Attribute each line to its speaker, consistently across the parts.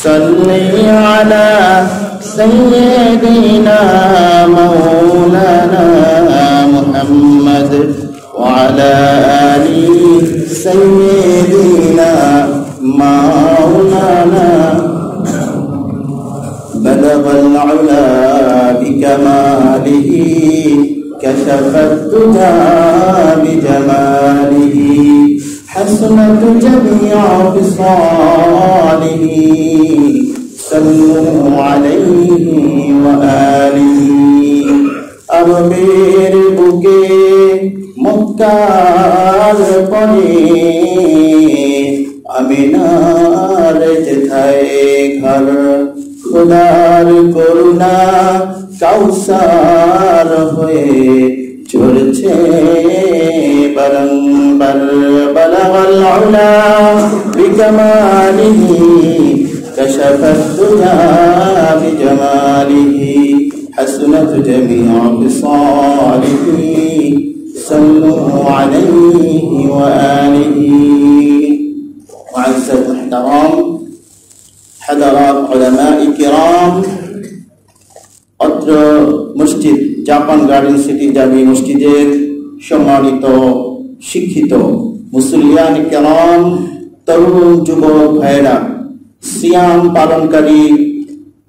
Speaker 1: صلي على سيدنا مولانا محمد وعلى آل سيدنا مولانا بلغ العلا بكماله كشف الدجى بجماله حسنت جميع خصاله صلوا عليه وآله আরবের বুকে মক্কার পরে আমিনার যেথায় ঘর খুদার করুণা কাউসার হয়ে ঝরছে বারংবার বলগল উলা বিকমালিহি কাশাফাত দুজা বিজামালিহি حسنت جميع خصاله صلوا عليه وآله معزز الاحترام حضرات علماء الكرام অত্র মসজিদ জাপান গার্ডেন সিটি জামি মসজিদের সম্মানিত শিক্ষিত মুসলিয়ান কেরাম তরুণ যুবক ভাইরা সিয়াম পালনকারী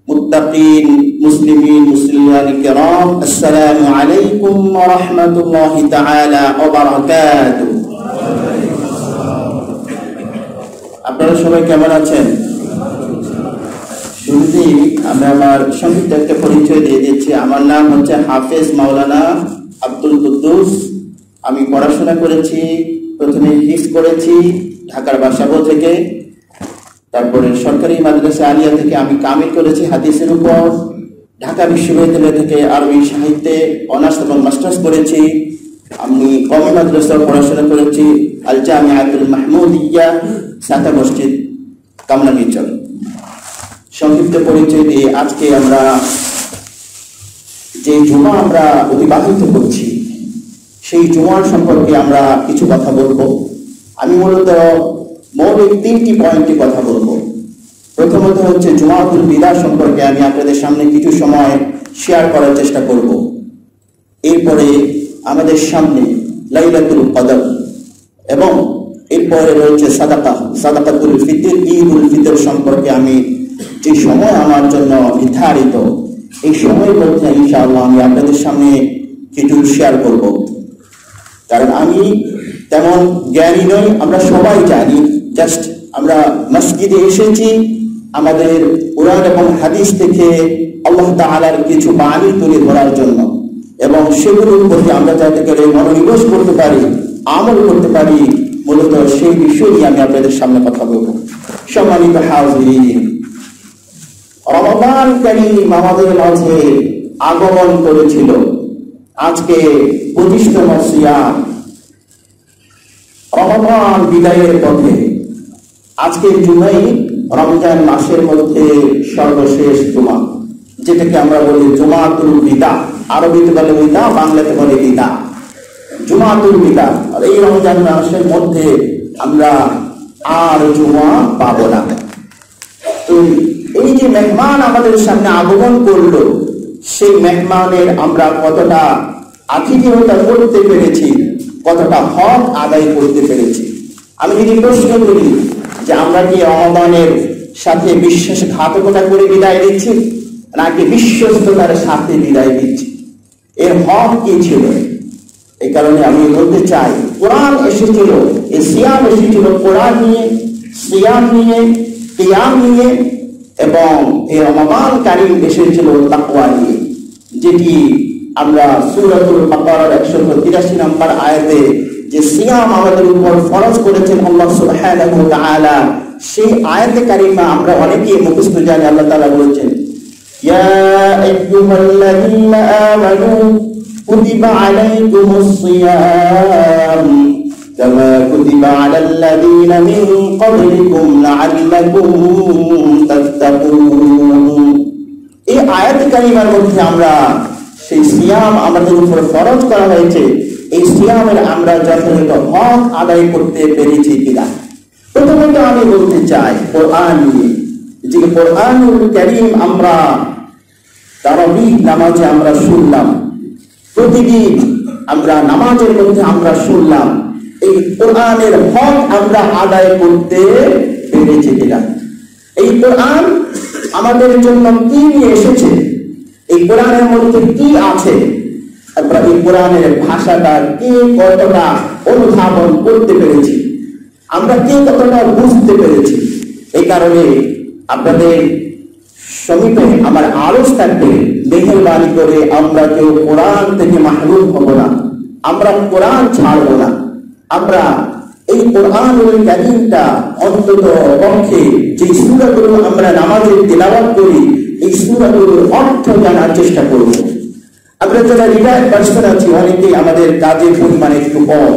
Speaker 1: মুত্তাকিন মুসলিমিন মুসলিয়ান কিরাম আসসালামু আলাইকুম ওয়া রাহমাতুল্লাহি তাআলা ওয়া বারাকাতুহু। আপনারা সবাই কেমন আছেন? শুরুতেই আমি আমার সংক্ষিপ্ত একটা পরিচয় দিয়ে দিচ্ছি। আমার নাম হচ্ছে হাফেজ মাওলানা আব্দুল কুদ্দুস। আমি পড়াশোনা করেছি, প্রথমে হিফজ করেছি ঢাকার বাসাবো থেকে, তারপরে সরকারি মাদ্রাসা আলিয়া থেকে আমি কামিল করেছি হাদিসের উপর। ঢাকা বিশ্ববিদ্যালয় থেকে আরবি সাহিত্যে অনার্স এবং মাস্টার্স করেছি। আমি কওমি মাদ্রাসায় পড়াশোনা করেছি আল জামিআতুল মাহমুদিয়া সাতা মসজিদ কামরাঙ্গীরচর। সংক্ষিপ্ত পরিচয় দিয়ে আজকে আমরা যে জুমা আমরা অতিবাহিত করছি সেই জুমার সম্পর্কে আমরা কিছু কথা বলবো। আমি মূলত মৌলিক তিনটি পয়েন্টে কথা বলবো। প্রথমত হচ্ছে জুমাতুল বিদা সম্পর্কে আমি আপনাদের সামনে কিছু সময় শেয়ার করার চেষ্টা করব। এরপরে আমাদের সামনে লাইলাতুল কদর এবং এরপরে রয়েছে সাদাকাতুল ফিতর, ঈদুল ফিতর সম্পর্কে আমি যে সময় আমার জন্য নির্ধারিত এই সময়ের মধ্যে ইনশাআল্লাহ আমি আপনাদের সামনে কিছু শেয়ার করব। কারণ আমি তেমন জ্ঞানী নই, আমরা সবাই জানি। জাস্ট আমরা মসজিদে এসেছি আমাদের কুরআন এবং হাদিস থেকে আল্লাহ তাআলার কিছু বাণী তুলে ধরার জন্য এবং সেগুলোর প্রতি আমরা যাতে করে মনোনিবেশ করতে পারি, আমল করতে পারি, মূলত সেই বিষয় নিয়ে আমি আপনাদের সামনে কথা বলবো। সম্মানিত হাজিরিন, রমাদান কারীম আমাদের মাঝে আগমন করেছিল। আজকে 25তম সিয়াম, রমাদান বিদায়ের পথে। আজকের জুমাই রমজান মাসের মধ্যে সর্বশেষ জুমা, যেটাকে আমরা বলি জুমাতুল বিদা। আরবিতে বলে বিদা, বাংলাতে বলে বিদা, জুমাতুল বিদা। আর এই রমজান মাসের মধ্যে আমরা আর জুমা পাবো না। তো এই যে মেহমান আমাদের সামনে আগমন করলো, সেই মেহমানের আমরা কতটা আতিথেয়তা করতে পেরেছি, কতটা হক আদায় করতে পেরেছি। আমি যদি প্রশ্ন করি যে আমরা কি রমাদানের সাথে বিশ্বাসঘাতকতা করে বিদায় দিচ্ছি নাকি বিশ্বস্ততার সাথে বিদায় দিচ্ছি, এর হক কি ছিল? এই কারণে আমি বলতে চাই, কোরআন এসেছিল, এই সিয়াম এসেছিল কোরআন নিয়ে, সিয়াম নিয়ে, কিয়াম নিয়ে, এবং এই রমাদান কারীম এসেছিল তাকওয়া নিয়ে, যেটি আমরা সূরাতুল বাকারার 183 নম্বর আয়াতে যে সিয়াম আমাদের উপর ফরজ করেছেন আল্লাহ সুবহানাহু ওয়া তাআলা, সেই আয়াতে কারিমা আমরা অনেকেই মুখস্থ জানি। আল্লাহ তাআলা বলেছেন, ইয়া আইয়ুহাল্লাযীনা আমানু কুতিবা আলাইকুমুস সিয়াম কামা কুতিবা আলাল্লাযীনা মিন ক্বাবলিকুম লাআল্লাকুম তাত্তাকুন। এই আয়াতে কারিমার মধ্যে আমরা সেই সিয়াম আমাদের উপর ফরজ করা হয়েছে, এই সিয়ামের আমরা যথাযথ হক আদায় করতে পেরেছি কিনা। প্রথমত আমি বলতে চাই কোরআন নিয়ে। যে কোরআনুল কারীম আমরা তারাবিহ নামাজে আমরা শুনলাম, প্রতিদিন আমরা নামাজের মধ্যে আমরা শুনলাম, এই কোরআনের হক আমরা আদায় করতে পেরেছি কিনা? এই কোরআন আমাদের জন্য কি নিয়ে এসেছে, এই কোরআনের মধ্যে কি আছে, আমরা এই কোরআনের ভাষাটা কে কতটা অনুধাবন করতে পেরেছি, আমরা কে কতটা বুঝতে পেরেছি। এই কারণে আপনাদের সমীপে আমার আরজ থাকবে, মেহেরবানি করে আমরা কেউ কোরআন থেকে মাহরুম হব না, আমরা কোরআন ছাড়ব না। আমরা এই কোরআনুল কারীমটা অন্তত পক্ষে যে সূরাগুলো আমরা নামাজে তিলাওয়াত করি, এই সূরাগুলোর অর্থ জানার চেষ্টা করব। আমরা যারা রিটায়ার্ড পার্সন আছি, অনেকেই আমাদের কাজের পরিমাণ একটু কম,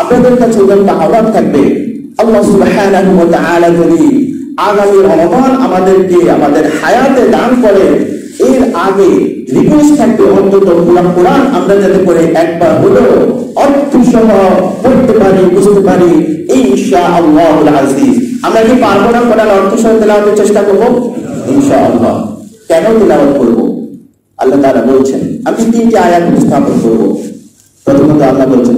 Speaker 1: আপনাদের কাছে একটা আহ্বান থাকবে, আল্লাহ সুবহানাহু ওয়া তাআলা যদি আগামী রমজান আমাদেরকে আমাদের হায়াতে দান করে, এর আগে রিকোয়েস্ট থাকবে অন্তত কোরআন আমরা যাতে করে একবার হলেও অর্থ সহ পড়তে পারি, বুঝতে পারি ইনশাআল্লাহুল আজিজ। আমরা কি পারবো না কোরআন অর্থ সহ তেলাওয়াতের চেষ্টা করব? ইনশাআল্লাহ। কেন তেলাওয়াত করব? আল্লাহ তাআলা বলছেন, আমি তিনটি আয়াত উপস্থাপন করব। প্রথমত আল্লাহ বলছেন,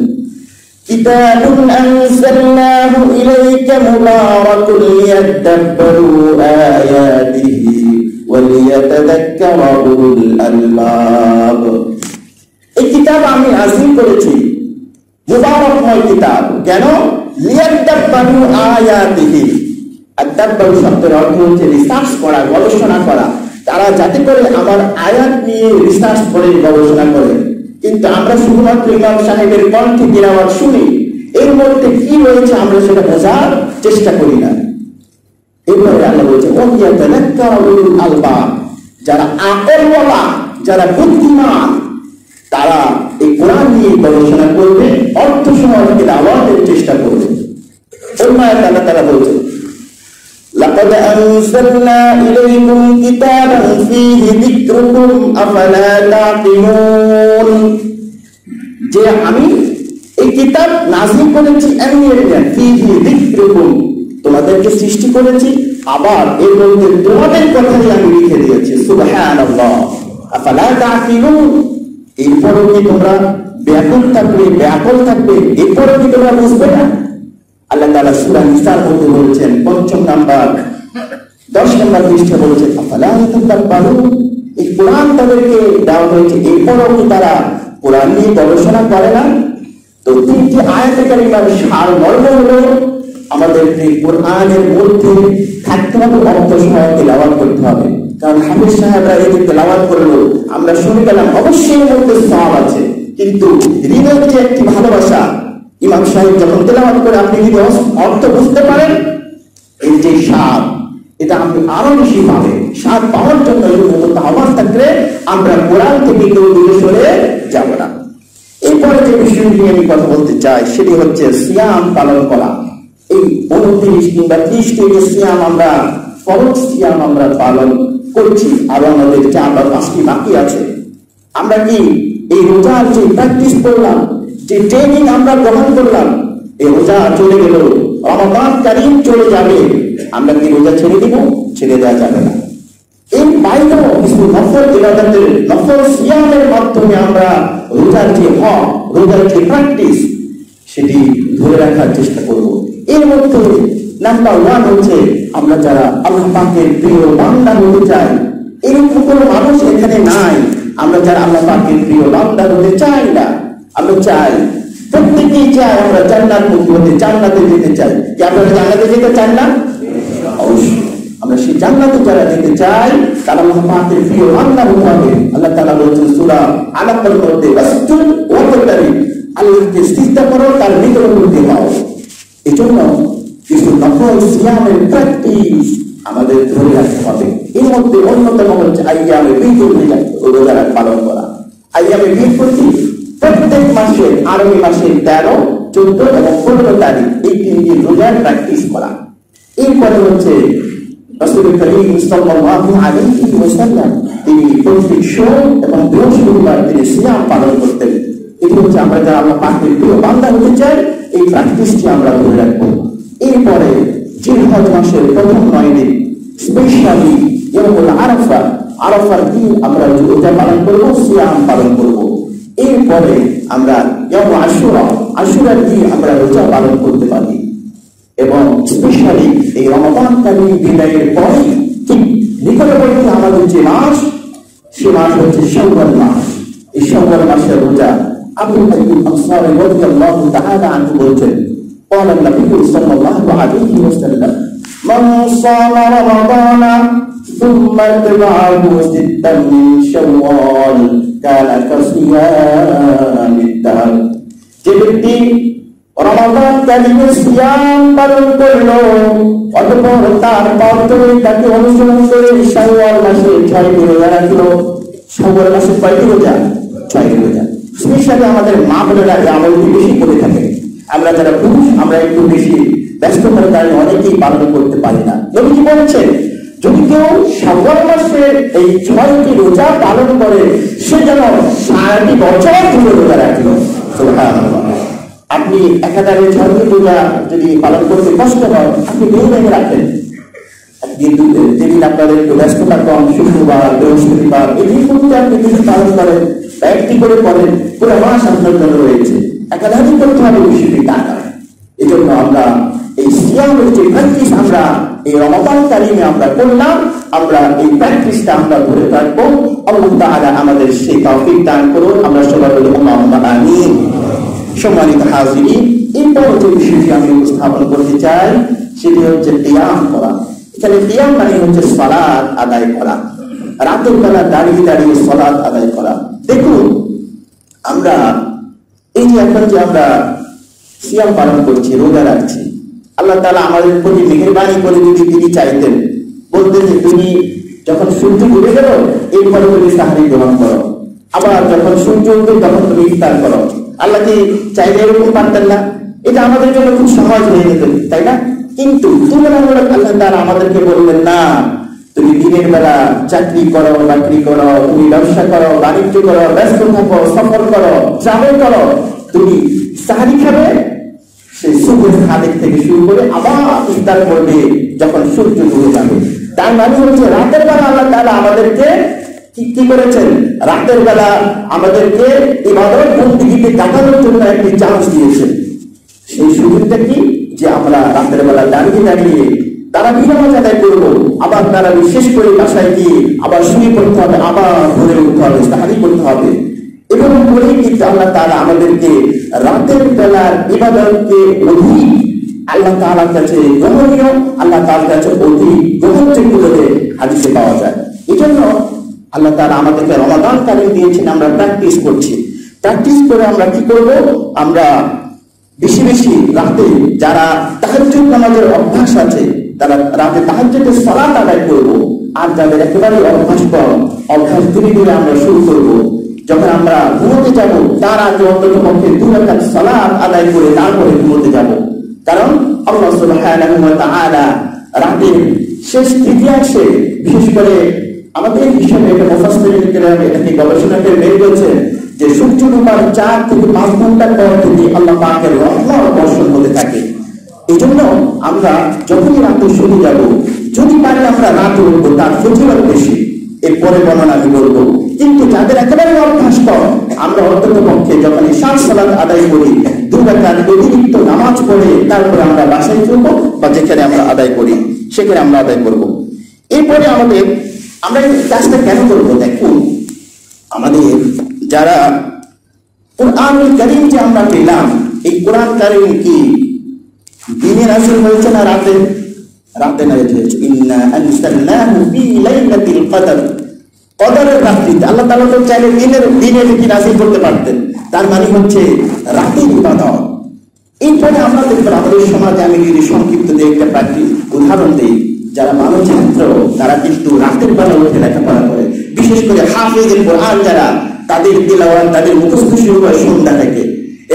Speaker 1: কিতাবুন আনজালনাহু ইলাইকা মুবারাকুন লিয়াদাব্বারু আয়াতিহি ওয়া লিয়াতাযাক্কারা উলুল আলবাব। এই কিতাব আমি নাযিল করেছি, মুবারকময় কিতাব। কেন? লিয়াদাব্বারু আয়াতিহি। আদাব্বারু শব্দের অর্থ হচ্ছে রিসার্চ করা, গবেষণা করা। তারা যাতে করে আমার আয়াত নিয়ে রিসার্চ করে গবেষণা করে। কিন্তু আমরা শুধুমাত্র ইমাম সাহেবের কণ্ঠে তিলাওয়াত শুনি, এর মধ্যে কি রয়েছে আমরা সেটা বোঝার চেষ্টা করি না। এরপরে আল্লাহ বলছে, ওয়ালিয়াতাযাক্কারা উলুল আলবাব, যারা আকলওয়ালা, যারা বুদ্ধিমান, তারা এই কোরআন নিয়ে গবেষণা করবে, অর্থ সহ তিলাওয়াতের চেষ্টা করবে। অন্য আয়াতে আল্লাহ তাআলা বলছে, লাকাদ আনজালনা ইলাইকুম কিতাবান ফীহি যিকরুকুম আফালা তাকিলুন, যে আমি এই কিতাব নাযিল করেছি এমনি ফীহি যিকরুকুম, তোমাদেরকে সৃষ্টি করেছি, আবার এর মধ্যে তোমাদের কথাই আমি লিখে দিয়েছি। সুবহানাল্লাহ। আফালা তাকিলুন, এরপরও কি তোমরা ব্যাকুল থাকবে, এরপরও কি তোমরা বুঝবে না? আল্লাহ তাআলা সূরা নিসার মধ্যে বলেছেন, ৫ম নাম্বার 10 নম্বর পৃষ্ঠা বলেছেন, আফালা তাতাব্বারুন, এই কোরআন তাদেরকে দেওয়া হয়েছে, এরপরও কি তারা কোরআন নিয়ে গবেষণা করে না? তো তিনটি আয়াতে কারিমার সারমর্ম হলো আমাদেরকে কোরআনের মধ্যে থাকতে হবে, অর্থ সহ তেলাওয়াত করতে হবে। কারণ হাফেজ সাহেবরা এই তেলাওয়াত করলো, আমরা শুনে গেলাম, অবশ্যই এর মধ্যে সওয়াব আছে, কিন্তু হৃদয়ের যে একটি ভালোবাসা, ইমাম সাহেব যখন তেলাওয়াত করে আপনি যদি অর্থ বুঝতে পারেন, এই যে স্বাদ, এটা আপনি আরো বেশি পাবেন। স্বাদ পাওয়ার জন্য আওয়াজ থাকলে আমরা কোরআন থেকে কেউ দূরে সরে যাব না। এরপরে যে বিষয় নিয়ে আমি কথা বলতে চাই, সেটি হচ্ছে সিয়াম পালন করা। এই 29 কিংবা 30টি যে সিয়াম আমরা, ফরজ সিয়াম আমরা পালন করছি, আরো আমাদের 4 বা 5টি বাকি আছে। আমরা কি এই রোজার যে প্র্যাকটিস করলাম, যে ট্রেনিং আমরা গ্রহণ করলাম, এই রোজা চলে গেল, রমাদান কারীম চলে যাবে, আমরা কি রোজা ছেড়ে দিব? ছেড়ে দেওয়া যাবে না। এর বাইরেও কিছু নফল ইবাদতের, নফল সিয়ামের মাধ্যমে আমরা রোজার যে হক, রোজার যে প্র্যাকটিস, সেটি ধরে রাখার চেষ্টা করব। এর মধ্যে নাম্বার 1 হচ্ছে আমরা যারা আল্লাহ পাকের প্রিয় বান্দা হতে চাই। এরকম কোনো মানুষ এখানে নাই আমরা যারা আল্লাহ পাকের প্রিয় বান্দা হতে চাই না। আমরা চাই, প্রত্যেকেই চাই আমরা জান্নাতমুখী হতে, জান্নাতে যেতে চাই। কি আপনারা জান্নাতে যেতে চান না? অবশ্যই। আমরা সেই জান্নাতে যারা যেতে চাই, তারা আল্লাহ পাকের প্রিয় বান্দা হতে হবে। আল্লাহ তাআলা বলেছেন সূরা আলাকের মধ্যে, ওয়াসজুদ ওয়াকতারিব, আল্লাহকে সিজদা করো, তার নিকট হতে হও। এজন্য কিছু নফল সিয়ামের প্র্যাকটিস আমাদের ধরে রাখতে হবে। এর মধ্যে অন্যতম হচ্ছে আইয়ামে বীজুল রোজা পালন করা। আইয়ামে বীজ করছি প্রত্যেক মাসে, আরবি মাসের 13, 14 এবং 15 তারিখ এই 3 দিন রোজার প্র্যাকটিস করা। এরপরে হচ্ছে রাসূল করিম সাল্লাল্লাহু আলাইহি ওয়াসাল্লাম তিনি প্রত্যেক সোম এবং বৃহস্পতিবার তিনি সিয়াম পালন করতেন। এটি হচ্ছে আমরা যারা আল্লাহ পাকের প্রিয় বান্দা হতে চাই, এই প্র্যাকটিসটি আমরা ধরে রাখবো। এরপরে জিলহজ মাসের প্রথম 9 দিন স্পেশালি ইয়াউমুল আরাফা, আরাফার দিন আমরা রোজা পালন করবো, সিয়াম পালন করবো। এরপরে আমরা ইয়াউম আশুরা, আশুরার দিন আমরা রোজা পালন করতে পারি। এবং স্পেশালি এই রমাদানকালীন বিদায়ের পরে ঠিক নিকটবর্তী আমাদের যে মাস, সে মাস হচ্ছে শাওয়াল মাস। এই শাওয়াল মাসের রোজা আবু আইয়ুব আনসারী রাদিয়াল্লাহু তাআলা আনহু বলছেন, قال النبي صلى الله عليه وسلم من صام رمضان ثم اتبعه ستا من شوال كان كصيام الدهر। যে ব্যক্তি রমাদানকালীন সিয়াম পালন করলো, অতঃপর তারপর তাকে অনুসরণ করে শাওয়াল মাসে 6টি রোজা রাখলো। শাওয়াল মাসে কয়টি রোজা? 6টি রোজা। স্পেশালি আমাদের মা বোনেরা এই আমলটি বেশি করে থাকে। আমরা যারা পুরুষ, আমরা একটু বেশি ব্যস্ততার কারণে অনেকেই পালন করতে পারি না। নবীজি বলেছেন, যদি কেউ শাওয়াল মাসে এই 6টি রোজা পালন করে, সে যেন 6টি বছর ধরে রোজা রাখলো। সুবহানাল্লাহ। আপনি একাধারে 6টি রোজা যদি পালন করতে কষ্ট হয়, আপনি ভেঙে রাখেন। কিন্তু যেদিন আপনাদের একটু ব্যস্ততা কম, শুক্রবার, বৃহস্পতিবার, এই দিনগুলোতে আপনি যদি পালন করেন বা একটি করে করেন, পুরো মাস আপনার জন্য রয়েছে। একাধারে করতে হবে বিষয়টি তা নয়। এই জন্য আমরা এই সিয়ামের যে প্র্যাকটিস আমরা এই রমাদানকালীনে আমরা করলাম, আমরা এই প্র্যাকটিসটা আমরা ধরে রাখবো। আল্লাহ তাআলা আমাদের সেই তৌফিক দান করুন। আমরা সবাই বলি আল্লাহুম্মা আমিন। সম্মানিত হাজিরিন, এরপর যে বিষয়টি আমি উপস্থাপন করতে চাই সেটি হচ্ছে কিয়াম করা। এখানে কিয়াম মানে হচ্ছে সালাত আদায় করা, রাতের বেলা দাঁড়িয়ে দাঁড়িয়ে সালাত আদায় করা। দেখুন, আমরা এই যে এখন যে আমরা সিয়াম পালন করছি, রোজা রাখছি, আল্লাহ তাআলা আমাদের প্রতি মেহেরবানি করে যদি তিনি চাইতেন, বলতেন যে তুমি যখন সূর্য ডুবে গেল এরপরে তুমি সাহরি গ্রহণ করো, আবার যখন সূর্য উঠবে তখন তুমি ইফতার করো। আল্লাহ কি চাইলে এরকম পারতেন না? এটা আমাদের জন্য খুব সহজ হয়ে যেত, তাই না? কিন্তু তুলনামূলক আল্লাহ তাআলা আমাদেরকে বললেন, না, তুমি দিনের বেলা চাকরি করো, বাকরি করো, তুমি ব্যবসা করো, বাণিজ্য করো, ব্যস্ত থাকো, সফর করো, ট্রাভেল করো, তুমি সাহরি খাবে সেই সুবহ খাদিক থেকে শুরু করে আবার ইফতার করবে যখন সূর্য ডুবে যাবে। তার মানে হচ্ছে রাতের বেলা আল্লাহ তাআলা আমাদেরকে কি করেছেন? রাতের বেলা আমাদেরকে ইবাদত বন্দেগীতে কাটানোর জন্য একটি চান্স দিয়েছেন। সেই সুযোগটা কি? যে আমরা রাতের বেলা দাঁড়িয়ে দাঁড়িয়ে তারাবি নামাজ আদায় করবো, আবার তারাবি শেষ করে বাসায় গিয়ে আবার শুয়ে পড়তে হবে, আবার ভোরে উঠতে হবে, তাহারি করতে হবে। এবং বলেই কিন্তু আল্লাহ তাআলা আমাদেরকে রাতের বেলার ইবাদতকে অধিক আল্লাহ তাআলার কাছে গ্রহণীয়, আল্লাহ তাআলার কাছে অধিক গ্রহণযোগ্য বলে হাদিসে পাওয়া যায়। এই জন্য আল্লাহ তাআলা আমাদেরকে রমাদানকালীন দিয়েছেন, আমরা প্র্যাকটিস করছি। প্র্যাকটিস করে আমরা কি করব? আমরা বেশি বেশি রাতে যারা তাহাজ্জুদ নামাজের অভ্যাস আছে, তারা রাতে তাহাজ্জুদের সালাত আদায় করব। আর যাদের একেবারে অভ্যাস কম, অভ্যাস ধীরে ধীরে আমরা শুরু করব। যখন আমরা ঘুমোতে যাব তার আগে অন্তত পক্ষে 2 রাকাত সালাত আদায় করে তারপরে ঘুমোতে যাব। কারণ আল্লাহ সুবহানাহু ওয়া তাআলা রাতের শেষ তৃতীয়াংশে, বিশেষ করে আমাদের হিসাবে এটা মুফাসসিরিন কেরাম এটাকে গবেষণা করে বের করেছেন যে সূর্য ডোবার 4 থেকে 5 ঘন্টা পর থেকে আল্লাহ পাকের রহমত বর্ষণ হতে থাকে। এই জন্য আমরা যখনই রাতে শুতে যাব, যদি পারি আমরা রাতে উঠবো, তার ফজিলত বেশি। এরপরে বর্ণনা আমি বলবো। কিন্তু যাদের একেবারে অভ্যাস কম, আমরা অন্তত পক্ষে যখন ইশার সালাত আদায় করি 2 রাকাত অতিরিক্ত নামাজ পড়ে তারপরে আমরা বাসায় ফিরবো বা যেখানে আমরা আদায় করি সেখানে আমরা আদায় করবো। এরপরে আমরা এই কাজটা কেন করবো? দেখুন, আমাদের যারা কুরআনুল কারীম যে আমরা পেলাম, এই কোরআন কারীম কি দিনে নাযিল হয়েছে না রাতে? রাতে নাযিল হয়েছে। ইন্না আনসালনাহু ফি লাইলাতিল কদর, কদরের রাত্রিতে। আল্লাহ তাআলা তো চাইলে দিনে কি নাযিল করতে পারতেন। তার মানে হচ্ছে রাতের ইবাদত। এরপরে আমরা দেখবেন আমাদের সমাজে, আমি যদি সংক্ষিপ্ত দিয়ে একটা প্র্যাকটিস উদাহরণ দিই, যারা ভালো ছাত্র তারা কিন্তু রাতের বেলা উঠে লেখাপড়া করে। বিশেষ করে হাফেজুল কোরআন যারা, তাদের তিলাওয়াত, তাদের মুখস্থ শুরু হয় সন্ধ্যা থেকে,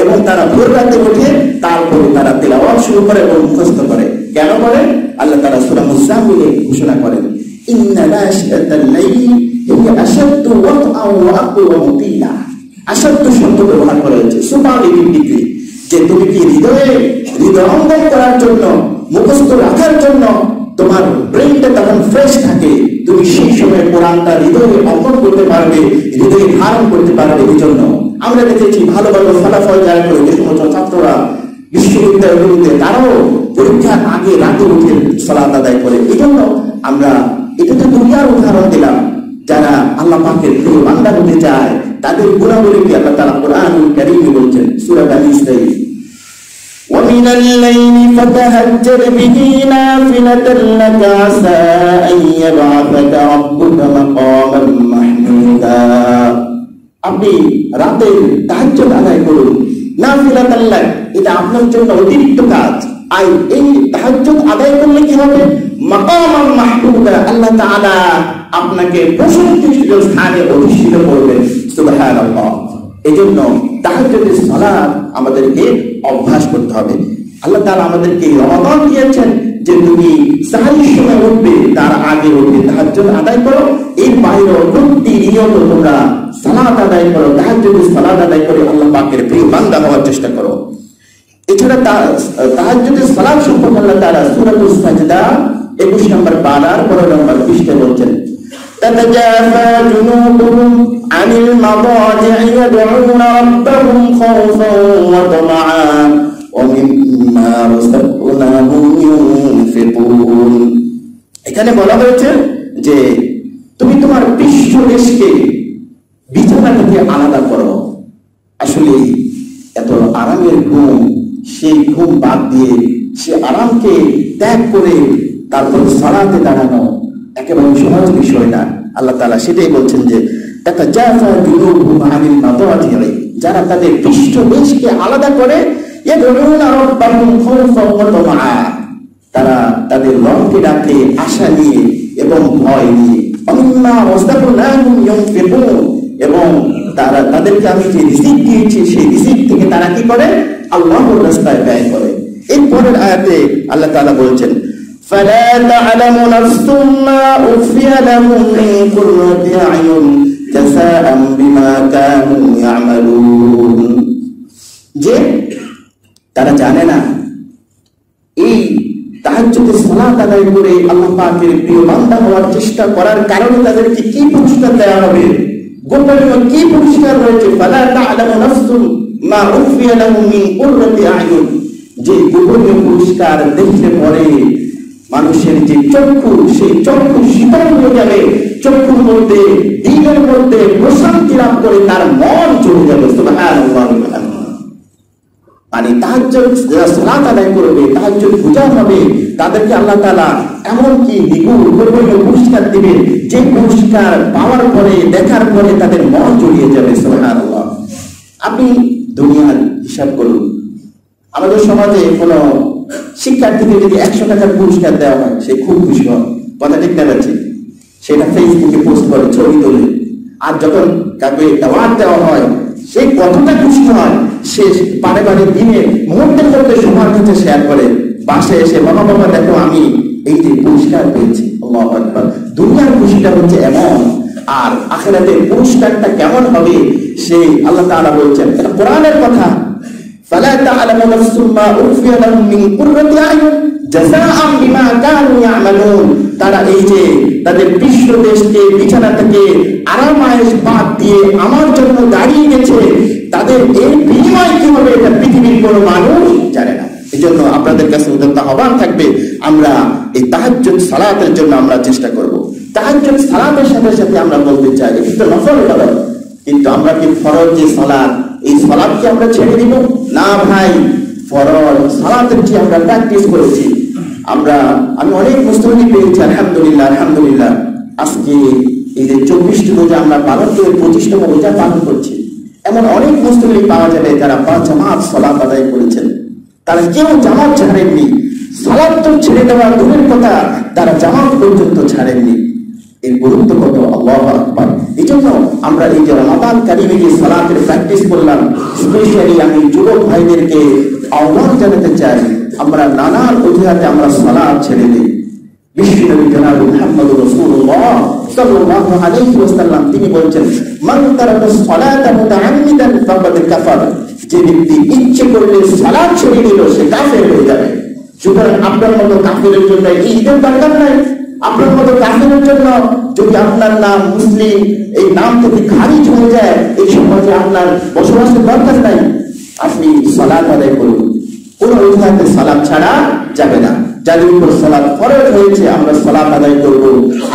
Speaker 1: এবং তারা ভোর রাতে উঠে তারপরে তারা তিলাওয়াত শুরু করে এবং মুখস্থ করে। কেন করে? আল্লাহ তাআলা সূরা মুজাম্মিলে ঘোষণা করেন, ইন্না নাশিআতাল লাইলি হিয়া আশাদ্দু ওয়াতআন ওয়া আকওয়ামু কিলা। আশাদ্দু শব্দ ব্যবহার করা হয়েছে সুপারলেটিভ ডিগ্রি, যে তুমি কি হৃদয়ঙ্গম করার জন্য, মুখস্থ রাখার জন্য তোমার ব্রেইনটা তখন পারবে, হৃদয়ে ধারণ করতে পারবে। এই জন্য আমরা দেখেছি ভালো ভালো ফলাফল যারা করে যে সমস্ত ছাত্ররা বিশ্ববিদ্যালয়গুলিতে তারাও পরীক্ষার আগে রাতে উঠে সালাত আদায় করে। এই জন্য আমরা এটা তো দুনিয়ার উদাহরণ দিলাম। যারা আল্লাহ পাকের প্রিয় বান্দা হতে চায় তাদের গুণাবলীকে আল্লাহ তাআলা কোরআনুল কারীমে বলছেন সূরা বনী ইসরাঈল, وَمِنَ اللَّيْلِ فَتَهَجَّدْ بِهِ نَافِلَةً لَكَ عَسَىٰ أَن يَبْعَثَكَ رَبُّكَ مَقَامًا مَحْمُودًا। আপনি রাতে তাহাজ্জুদ আদায় করুন, নাফিলাতান লাক, এটা আপনার জন্য অতিরিক্ত কাজ। আর এই তাহাজ্জুদ আদায় করলে কি হবে? মাকামান মাহমুদা, আল্লাহ তাআলা আপনাকে প্রশংসিত স্থানে অধিষ্ঠিত করবেন। সুবহানাল্লাহ। এজন্য তাহাজ্জুদের সালাত আমাদেরকে অভ্যাস করতে হবে। আল্লাহ তাআলা আমাদেরকে রমাদান দিয়েছেন যে তুমি সাহারির সময় উঠবে, তার আগে উঠবে তাহাজ্জুদ আদায় করো। এর বাইরেও প্রতিনিয়ত তোমরা সালাত আদায় করো, তাহাজ্জুদের সালাত আদায় করে আল্লাহ পাকের প্রিয় বান্দা হওয়ার চেষ্টা করো। এছাড়া তাহাজ্জুদের সালাত সম্পর্কে আল্লাহ তাআলা সূরাতুস সাজদা 21 নম্বর পারার 15 নম্বর পৃষ্ঠায় বলছেন, تتجافى جنوبهم عن المضاجع يدعون ربهم خوفا وطمعا ومما رزقناهم ينفقون। এখানে বলা হয়েছে যে তুমি তোমার পৃষ্ঠদেশকে বিছানা থেকে আলাদা করো। আসলে এত আরামের ঘুম, সেই ঘুম বাদ দিয়ে সে আরামকে ত্যাগ করে তারপর সালাতে দাঁড়ানো একেবারে সহজ বিষয় না। আল্লাহ তাআলা সেটাই বলছেন যে তাতাজাফা জুনুবুহুম আনিল মাদাজি, যারা তাদের পৃষ্ঠদেশকে আলাদা করে ইয়াদউনা রাব্বাহুম খাওফান ওয়া তামআ, তারা তাদের রবকে ডাকে আশা নিয়ে এবং ভয় নিয়ে। ওমিম্মা রাযাকনাহুম ইউনফিকুন, এবং তারা তাদেরকে আমি যে রিজিক দিয়েছি সেই রিজিক থেকে তারা কি করে? আল্লাহর রাস্তায় ব্যয় করে। এই পরের আয়াতে আল্লাহ তাআলা বলছেন, فَلَا تَعْلَمُ نَفْسٌ مَا أُخْفِيَ لَهُم مِّن قُرَّةِ أَعْيُنٍ جَزَاءً بِمَا كَانُوا يَعْمَلُونَ। যে তারা জানে না এই তাহাজ্জুদের সালাত আদায় করে আল্লাহ পাকের প্রিয় বান্দা হওয়ার চেষ্টা করার কারণে তাদেরকে কি পুরস্কার দেওয়া হবে, গোপনীয় কি পুরস্কার রয়েছে। فَلَا تَعْلَمُ نَفْسٌ مَا أُخْفِيَ لَهُم مِّن قُرَّةِ أَعْيُنٍ, যে গোপনীয় পুরস্কার দেখলে পরে মানুষের যে চক্ষু, সেই চক্ষু শীতল হয়ে যাবে, চক্ষুর মধ্যে দিনের মধ্যে প্রশান্তি লাভ করে তার মন চলে যাবে। সুবহানাল্লাহ। মানে তাহাজ্জুদ যারা সালাত আদায় করবে, তাহাজ্জুদ পূজা হবে, তাদেরকে আল্লাহ তাআলা এমন কি দ্বিগুণ গোপনীয় পুরস্কার দিবে, যে পুরস্কার পাওয়ার পরে দেখার পরে তাদের মন জড়িয়ে যাবে। সুবহানাল্লাহ। আপনি দুনিয়ার হিসাব করুন, আমাদের সমাজে কোন শিক্ষার্থীকে যদি 100 টাকার পুরস্কার দেওয়া হয় সে খুব খুশি হয়, কথা ঠিক না আছে? সেটা ফেসবুকে পোস্ট করে, ছবি তোলে। আর যখন কাউকে অ্যাওয়ার্ড দেওয়া হয় সে কতটা খুশি হয়, সে বারে বারে দিনে মুহূর্তের মধ্যে সবার কাছে শেয়ার করে, বাসায় এসে বাবা বাবা দেখো আমি এই যে পুরস্কার পেয়েছি। আল্লাহু আকবার। দুনিয়ার খুশিটা হচ্ছে এমন, আর আখিরাতের পুরস্কারটা কেমন হবে সেই আল্লাহ তাআলা বলছেন। এটা কোরআনের কথা। فَلَا تَعْلَمُ نَفْسٌ مَا أُخْفِيَ لَهُم مِّن قُرَّةِ أَعْيُنٍ جَزَاءً بِمَا كَانُوا يَعْمَلُونَ। তারা এই যে তাদের পৃষ্ঠদেশকে বিছানা থেকে আরাম-আয়েশ বাদ দিয়ে আমার জন্য দাঁড়িয়ে গেছে, তাদের এর বিনিময় কি হবে এটা পৃথিবীর কোনো মানুষ জানে না। এই জন্য আপনাদের কাছে উদাত্ত আহ্বান থাকবে, আমরা এই তাহাজ্জুদ সালাতের জন্য আমরা চেষ্টা করব। তাহাজ্জুদ সালাতের সাথে সাথে আমরা বলতে চাই এটা তো নফল ইবাদত, কিন্তু আমরা কি ফরজ যে সালাত, এই সালাতকে আমরা ছেড়ে দিব না? ভাই, ফরজ সালাতের কি আমরা প্র্যাকটিস করেছি? আমি অনেক মুসলিম পেয়েছি, আলহামদুলিল্লাহ আলহামদুলিল্লাহ। আজকে এই যে 24টি রোজা আমরা পালন করে 25তম রোজা পালন করছি, এমন অনেক মুসলিম পাওয়া যাবে যারা 5 জামাত সালাত আদায় করেছেন। তারা কেউ জামাত ছাড়েননি, সালাত তো ছেড়ে দেওয়ার দূরের কথা, তারা জামাত পর্যন্ত ছাড়েননি। এর গুরুত্ব কত! আল্লাহু আকবার। এই জন্য আমরা এই যে রমাদান কারিমে যে সালাতের প্র্যাকটিস করলাম, স্পেশালি আমি যুবক ভাইদেরকে আহ্বান জানাতে চাই, আমরা নানান অজুহাতে আমরা সালাত ছেড়ে দিই। বিশ্বনবী জনাব মুহাম্মদুর রাসূলুল্লাহ সাল্লাল্লাহু আলাইহি ওয়াসাল্লাম তিনি বলেছেন, মান তারাকা সালাতা মুতাআম্মিদান ফাকাদ কাফার, যে ব্যক্তি ইচ্ছে করলে সালাত ছেড়ে দিল সে কাফের হয়ে যাবে। সুতরাং আপনার মতো কাফেরের জন্য এই ঈদের দরকার নাই, আপনার মতো কাফেরের জন্য যদি আপনার নাম মুসলিম এই নাম থেকে খারিজ হয়ে যায়, এই সমাজে আপনার বসবাসের দরকার নাই। আপনি সালাত আদায় করুন, কোন অজুহাতে সালাত ছাড়া যাবে না। যাদের উপর সালাত ফরজ হয়েছে আমরা সালাত আদায় করব।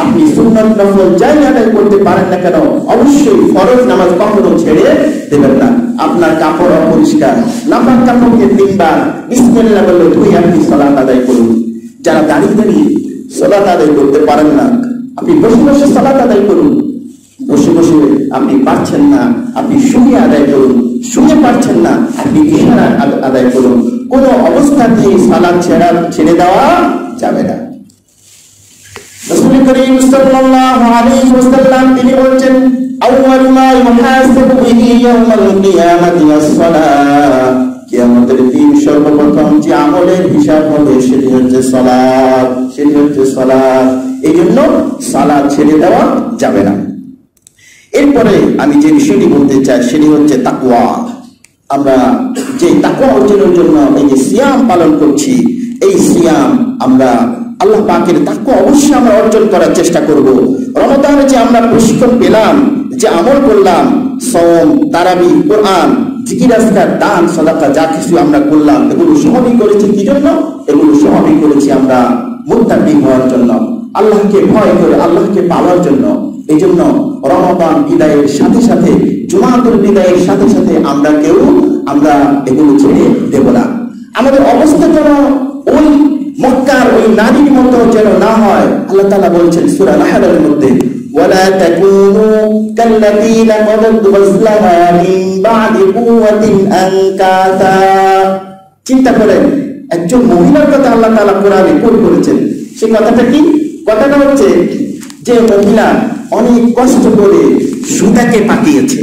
Speaker 1: আপনি সুন্নাত নফল যাই আদায় করতে পারেন না কেন, অবশ্যই ফরজ নামাজ কখনো ছেড়ে দেবেন না। আপনার কাপড় অপরিষ্কার, নাপাক কাপড়কে 3 বার বিসমিল্লাহ বলে ধুয়ে আপনি সালাত আদায় করুন। যারা দাঁড়িয়ে দাঁড়িয়ে সালাত আদায় করতে পারেন না, আপনি বসে বসে সালাত আদায় করুন। বসে বসে আপনি পারছেন না, আপনি শুয়ে আদায় করুন। শুয়ে পারছেন না, আপনি ইশারা আদায় করুন। কোন অবস্থাতেই সালাত ছেড়ে দেওয়া যাবে না। রাসূল করিম সাল্লাল্লাহু আলাইহি ওয়াসাল্লাম তিনি বলেছেন, আউয়ালু মা ইউহাসাবু বিহি ইয়াওমাল কিয়ামাতি as-সালাত। কিয়ামতের দিন সর্বপ্রথম যে আমলের হিসাব হবে সেটি হচ্ছে সালাত, সেটি হচ্ছে সালাত। এই জন্য সালাত ছেড়ে দেওয়া যাবে না। এরপরে আমি যে বিষয়টি বলতে চাই সেটি হচ্ছে তাকওয়া। আমরা যে তাকওয়া অর্জনের জন্য এই যে সিয়াম পালন করছি, এই সিয়াম আমরা আল্লাহ পাকের তাকওয়া অবশ্যই আমরা অর্জন করার চেষ্টা করব। রমাদানে যে আমরা প্রশিক্ষণ পেলাম, যে আমল করলাম, সওম, তারাবি, কোরআন, জিকির আজকার, দান, সাদাকা যা কিছু আমরা করলাম, এগুলো সবই করেছি কি জন্য? এগুলো সবই করেছি আমরা মুত্তাকি হওয়ার জন্য, আল্লাহকে ভয় করে আল্লাহকে পাওয়ার জন্য। এই জন্য রমাদান বিদায়ের সাথে সাথে, জুমাতুল বিদায়ের সাথে সাথে আমরা এগুলো ছেড়ে দেব না। আমাদের অবস্থা যেন ওই মক্কার ওই নারীর মতো যেন না হয়। আল্লাহ তাআলা বলছেন সূরা নাহলের মধ্যে, ওয়ালা তাকুনু কাল্লাযীনা ক্বাদাত ওয়াজলামা মিন বা'দি কুওয়াতিন আনকাসা। চিন্তা করেন, একজন মহিলার কথা আল্লাহ তাআলা কোরআনে কোট করেছেন। সেই কথাটা কি? কথাটা হচ্ছে যে মহিলা অনেক কষ্ট করে সুতাকে পাকিয়েছে।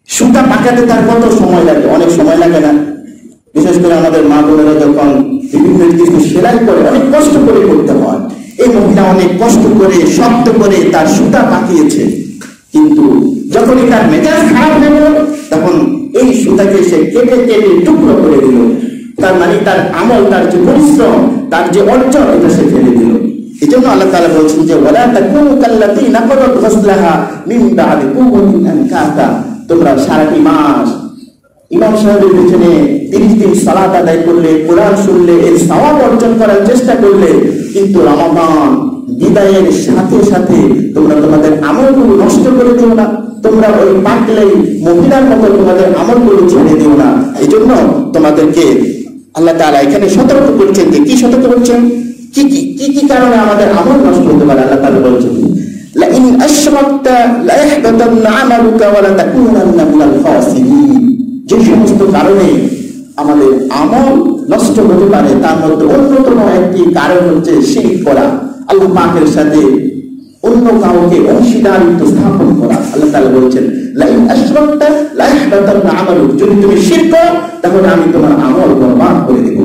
Speaker 1: সুতা পাকাতে তার কত সময় লাগে? অনেক সময় লাগে না? বিশেষ করে আমাদের মা বোনেরা যখন বিভিন্ন কিছু সেলাই করে অনেক কষ্ট করে করতে হয়। এই মহিলা অনেক কষ্ট করে শক্ত করে তার সুতা পাকিয়েছে, কিন্তু যখনই তার মেজাজ খারাপ হয়ে গেল তখন এই সুতাকে সে কেটে কেটে টুকরো করে দিল। তার মানে তার আমল, তার যে পরিশ্রম, তার যে অর্জন, এটা সে ফেলে দিল। এই জন্য আল্লাহ তাআলা বলছেন যে ওয়ালা তাকুনু কাল্লাযীনা ক্বাদাত ওয়াজলাহা মিন বা'দি কুওয়াতিন আনকাসা। তোমরা সারাটি মাস ইমাম সাহেবের পিছনে 30 দিন সালাত আদায় করলে, কোরআন শুনলে, এর সওয়াব অর্জন করার চেষ্টা করলে, কিন্তু রমাদান বিদায়ের সাথে সাথে তোমরা তোমাদের আমলগুলো নষ্ট করে দিও না। তোমরা ওই পাকলেই মহিলার মতো তোমাদের আমলগুলো ছেড়ে দিও না। এই জন্য তোমাদেরকে আল্লাহ তাআলা এখানে সতর্ক করছেন। যে কি সতর্ক করছেন? কি কারণে আমাদের আমল নষ্ট হতে পারে? আল্লাহ তাআলা বলছেন, লা ইন আশরাকতা লা ইয়াহবাতান্না আমালুকা ওয়া লা তাকুনান্না মিনাল খাসিরিন। যে সমস্ত কারণে আমাদের আমল নষ্ট হতে পারে তার মধ্যে অন্যতম একটি কারণ হচ্ছে শিরক করা, আল্লাহ পাকের সাথে অন্য কাউকে অংশীদারিত্ব স্থাপন করা। আল্লাহ তাআলা বলছেন, লা ইন আশরাকতা লা ইয়াহবাতান্না আমালুক। যদি তুমি শিরক করো তাহলে আমি তোমার আমল বরবাদ করে দেব।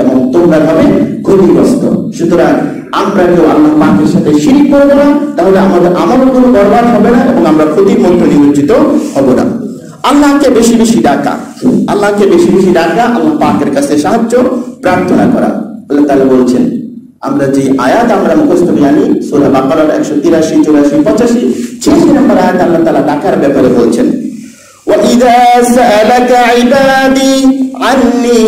Speaker 1: এবং তোমরা হবে ক্ষতিগ্রস্ত। সুতরাং আমরা কেউ আল্লাহ পাকের সাথে শিরক করব না, তাহলে আমাদের আমলগুলো বরবাদ হবে না এবং আমরা ক্ষতির মধ্যে নিমজ্জিত হব না। আল্লাহকে বেশি বেশি ডাকা, আল্লাহকে বেশি বেশি ডাকা, আল্লাহ পাকের কাছে সাহায্য প্রার্থনা করা। আল্লাহ তাআলা বলছেন, আমরা যে আয়াত আমরা মুখস্থ জানি সূরা বাকারার 183, 84, 85, 86 নম্বর আয়াত আল্লাহ তাআলা ডাকার ব্যাপারে বলছেন, وَإِذَا سَأَلَكَ عِبَادِي عَنِّي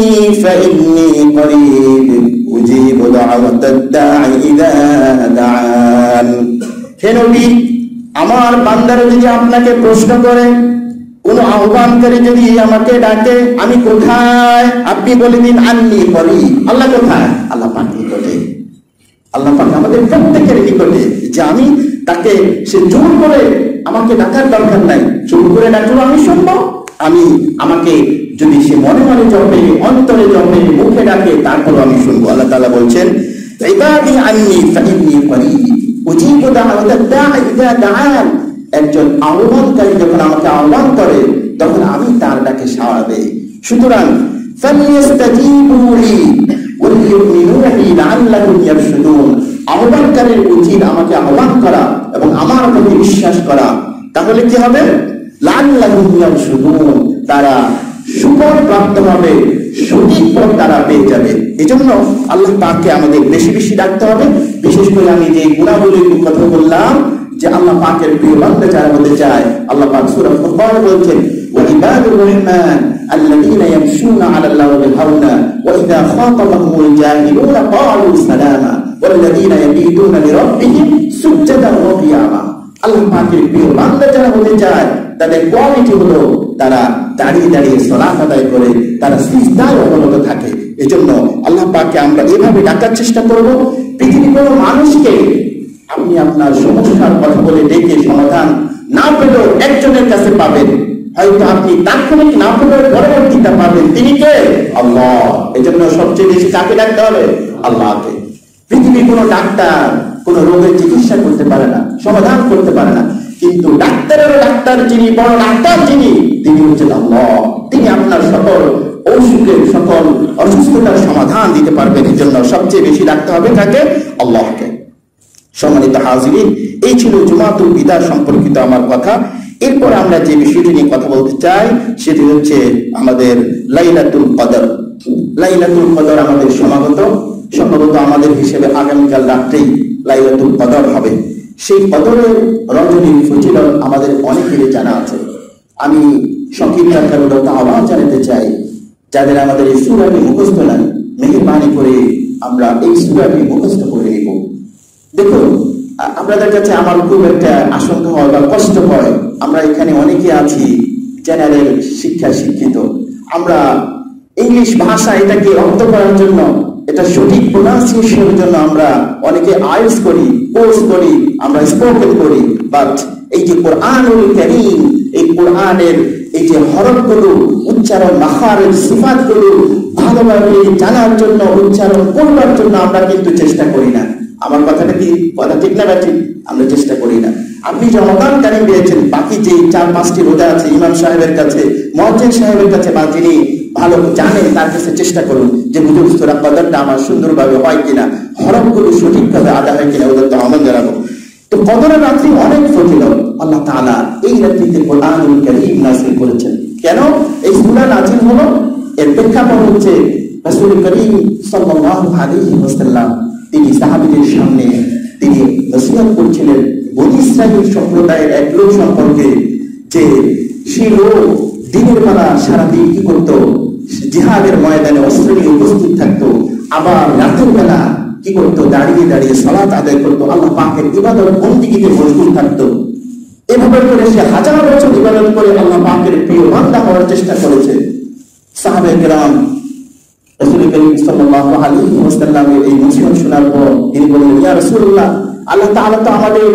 Speaker 1: فَإِنِّي قَرِيبٌ أُجِيبُ دَعْوَةَ الدَّاعِ إِذَا دَعَانِ। হে নবী, আমার বান্দারা যদি আপনাকে প্রশ্ন করে, কোন আহ্বানকারী যদি আমাকে ডাকে, আমি কোথায়? আপনি বলে দিন, আন্নী করিব। আল্লাহ কোথায়? আল্লাহ পাক নিকটে। আল্লাহ পাক আমাদের প্রত্যেকের নিকটে। যে আমি তাকে, সে জোর করে আমাকে ডাকার দরকার নাই, জোর করে ডাকলো আমি শুনবো। আমাকে যদি সে মনে মনে জপে, অন্তরে জপে, মুখে ডাকে, তারপর আমি শুনবো। আল্লাহ তাআলা বলছেন, ইবাদি আন্নী ফাইন্নী করিব উজিবু দাওয়াতাদ দাঈ ইযা দাআন। একজন আহ্বানকারী যখন আমাকে আহ্বান করে তখন আমি তার ডাকে সাড়া দেই। সুতরাং ফালইস্তাজিবু লি ওয়া লিইউমিনু বি লাআল্লাহুম ইয়ারশুদুন। আহ্বানকারীর উচিত আমাকে আহ্বান করা এবং আমার প্রতি বিশ্বাস করা। তাহলে কি হবে? লাআল্লাহুম ইয়ারশুদুন, তারা সুফল প্রাপ্ত হবে, সঠিক পথ তারা পেয়ে যাবে। এই জন্য আল্লাহ পাককে আমাদের বেশি বেশি ডাকতে হবে। বিশেষ করে আমি যে গুণাবলীর কথা বললাম যে আল্লাহ পাকের প্রিয় বান্দা যারা হতে চায়, আল্লাহ পাক সূরা ফুরকান বলছেন ওয়াইবাদুর রহমান আল্লাযীনা ইয়ামশুনা আলাল আরদি হাওনা ওয়া ইযা খাতাবাহুমুল জাহিলুনা ক্বালু সালামা ওয়াল্লাযীনা ইয়াবিতুনা লিরাব্বিহিম সুজদান ওয়া কিয়ামা। আল্লাহ পাকের প্রিয় বান্দা যারা হতে চায় তাদের কোয়ালিটি হলো তারা দাঁড়িয়ে দাঁড়িয়ে সালাত আদায় করে, তারা সিজদায় অবনত থাকে। এজন্য আল্লাহ পাককে আমরা এভাবে ডাকার চেষ্টা করব। পৃথিবীর কোনো মানুষকে আপনি আপনার সমস্যার কথা বলে ডেকে সমাধান না পেলেও একজনের কাছে পাবেন, হয়তো আপনি তাৎক্ষণিক না পেলেও পরবর্তীতে পাবেন। তিনি কে? আল্লাহ। এজন্য সবচেয়ে বেশি কাকে ডাকতে হবে? আল্লাহকে। পৃথিবীর কোনো ডাক্তার কোন রোগের চিকিৎসা করতে পারে না, সমাধান করতে পারে না, কিন্তু ডাক্তারের ডাক্তার যিনি, বড় ডাক্তার যিনি, তিনি হচ্ছেন আল্লাহ। তিনি আপনার সকল অসুখের, সকল অসুস্থতার সমাধান দিতে পারবেন। এই জন্য সবচেয়ে বেশি ডাকতে হবে কাকে? আল্লাহকে। সম্মানিত হাজিরিন, এই ছিল জুমাতুল বিদা সম্পর্কিত আমার কথা। এরপর আমরা যে বিষয়টি নিয়ে কথা বলতে চাই সেটি হচ্ছে আমাদের লাইলাতুল কদর। লাইলাতুল কদর আমাদের সম্ভবত আমাদের হিসেবে আগামীকাল রাত্রেই লাইলাতুল কদর হবে। সেই কদরের রজনীর ফজিলত আমাদের অনেকেরই জানা আছে। আমি সংক্ষিপ্ত আহ্বান জানাতে চাই, যাদের আমাদের এই সূরাটি মুখস্থ নাই, মেহেরবানি করে আমরা এই সূরাটি মুখস্থ করে নিব। দেখুন, আপনাদের কাছে আমার খুব একটা আশঙ্কা হয় বা কষ্ট হয়, আমরা এখানে অনেকে আছি জেনারেল শিক্ষা শিক্ষিত, আমরা ইংলিশ ভাষা এটাকে রপ্ত করার জন্য, এটা সঠিক প্রোনাউন্সিয়েশনের জন্য আমরা অনেকে আইএলটিএস করি, কোর্স করি, আমরা স্পোকেন করি, বাট এই যে কোরআনুল কারীম, এই কোরআনের এই যে হরফগুলো, উচ্চারণ, মাখারিজ, সিফাতগুলো ভালোভাবে জানার জন্য, উচ্চারণ করবার জন্য আমরা কিন্তু চেষ্টা করি না। আমার কথাটা কি কথা ঠিক না? ঠিক, আমরা চেষ্টা করি না। আপনি যে রমাদান কারীম পেয়েছেন, বাকি যে 4-5টি রোজা আছে, ইমাম সাহেবের কাছে, মুয়াজ্জিন সাহেবের কাছে, বা যিনি ভালো জানেন তার কাছে চেষ্টা করুন যে হুজুর সূরা কদরটা আমার সুন্দরভাবে হয় কিনা, হরফগুলো সঠিকভাবে আদা হয় কিনা, ওদের তো আহ্বান জানাবো। তো কদরের রাত্রি অনেক ফজিলত। আল্লাহ তাআলা এই রাত্রিতে কোরআনুল কারীম নাযিল করেছেন। কেন এই সূরা নাযিল হলো? এর প্রেক্ষাপট হচ্ছে রাসূল করিম সাল্লাল্লাহু আলাইহি ওয়াসাল্লাম তিনি সাহাবীদের সামনে তিনি নসিহত করছিলেন বনী ইসরাঈল সম্প্রদায়ের এক লোক সম্পর্কে, যে সেই লোক দিনের বেলা সারাদিন কি করতো? জিহাদের ময়দানে অস্ত্র নিয়ে উপস্থিত থাকতো, আবার রাতের বেলা কি করতো? দাঁড়িয়ে দাঁড়িয়ে সালাত আদায় করতো, আল্লাহ পাকের ইবাদত বন্দেগীতে মশগুল থাকতো। এভাবে করে সে হাজার বছর ইবাদত করে আল্লাহ পাকের প্রিয় বান্দা হওয়ার চেষ্টা করেছে। সাহাবায়ে কেরাম রাসূল করিম সাল্লাল্লাহু আলাইহি ওয়াসাল্লামের এই নসিহত শোনার পর তিনি বললেন, ইয়া রাসূলুল্লাহ, আল্লাহ তাআলা তো আমাদের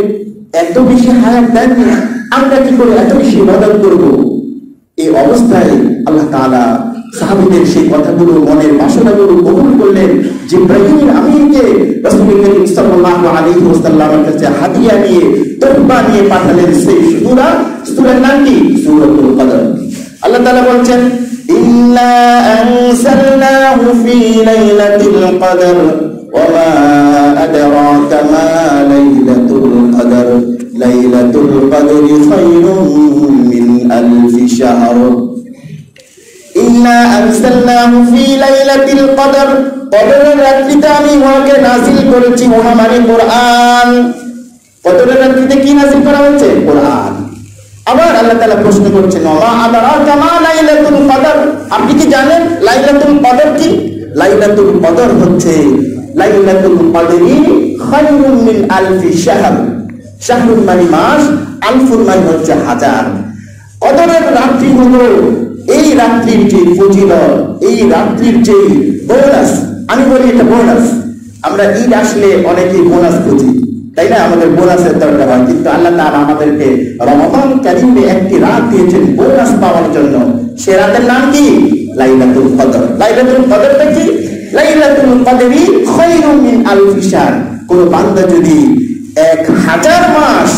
Speaker 1: এত বেশি হায়াত দেননি, আমরা কি করে এত বেশি ইবাদত করব? এই অবস্থায় আল্লাহ তাআলা সাহাবীদের সেই কথাগুলো, মনের বাসনাগুলো কবুল করলেন। জিবরাইল আমিনকে রাসূল করিম সাল্লাল্লাহু আলাইহি ওয়াসাল্লামের কাছে হাদিয়া নিয়ে, তোহফা নিয়ে পাঠালেন। সেই সূরার নাম কি? সূরাতুল কদর। আল্লাহ তাআলা বলছেন, ইন্না আনসালনাহু ফি লাইলাতিল কদর ওয়া মা আদরাকা মা লাইলাতুল কদর লাইলাতুল কদরি খায়রুম মিন আলফি শাহর। ইন্না আনসালনাহু ফি লাইলাতিল কদর, কদরের রাত্রিতে আমি উহাকে নাযিল করেছি, উহা মানে কোরআন। কদরের রাত্রিতে কি নাযিল করা হয়েছে? কোরআন। আবার আল্লাহ তাআলা প্রশ্ন করছেন, ওয়া আদরাকা মা লাইলাতুল কদর, আপনি কি জানেন লাইলাতুল কদর কি? লাইলাতুল কদর হচ্ছে লাইলাতুল কদরি খায়রুম মিন আলফি শাহর। শাহরুন মানে মাস, আলফুন মানে হচ্ছে হাজার। কদরের রাত্রি হলো এই রাত্রির যে ফজিলত, এই রাত্রির যে বোনাস, আমি বলি এটা বোনাস। আমরা ঈদ আসলে অনেকেই বোনাস খুঁজি, তাই না? আমাদের বোনাসের দরকার হয়, কিন্তু আল্লাহ তাআলা আমাদেরকে রমাদান কারীমে একটি রাত দিয়েছেন বোনাস পাওয়ার জন্য। সে রাতের নাম কি? লাইলাতুল কদর। লাইলাতুল কদরটা কি? লাইলাতুল কদরি খায়রুম মিন আলফি শাহর। কোন বান্দা যদি 1000 মাস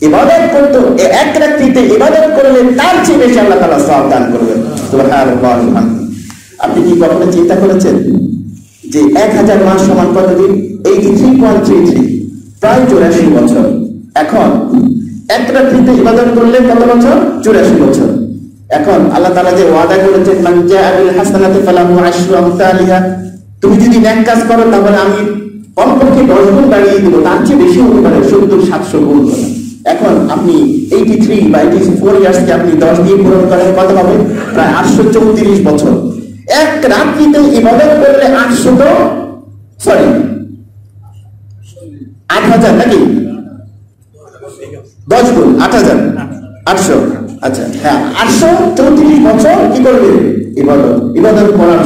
Speaker 1: ইবাদত করতো, এক রাত্রিতে ইবাদত করলে তার চেয়ে বেশি আল্লাহ তাআলা সওয়াব দান করবেন। সুবহানাল্লাহ। আপনি কি কখনো চিন্তা করেছেন যে 1000 মাস সমান কত দিন? 83.33, প্রায় 84 বছর। এখন এক রাত্রিতে ইবাদত করলে কত বছর? 84 বছর। এখন আল্লাহ তাআলা যে ওয়াদা করেছেন মান জাআ বিল হাসানাতি ফালাহু আশরু আমসালিহা, তুমি যদি নেক কাজ করো তাহলে আমি কমপক্ষে 10 গুণ বাড়িয়ে দিব, তার চেয়ে বেশি হতে পারে 70-700 গুণ। এখন আপনি 83 বা 84 ইয়ার্সকে আপনি 10 দিয়ে পূরণ করেন, কত হবে? প্রায় 834 বছর। এক রাত্রিতে ইবাদত করলে 8000 নাকি 10 গুণ 8800, আচ্ছা হ্যাঁ 834 বছর কি করবে? ইবাদত করার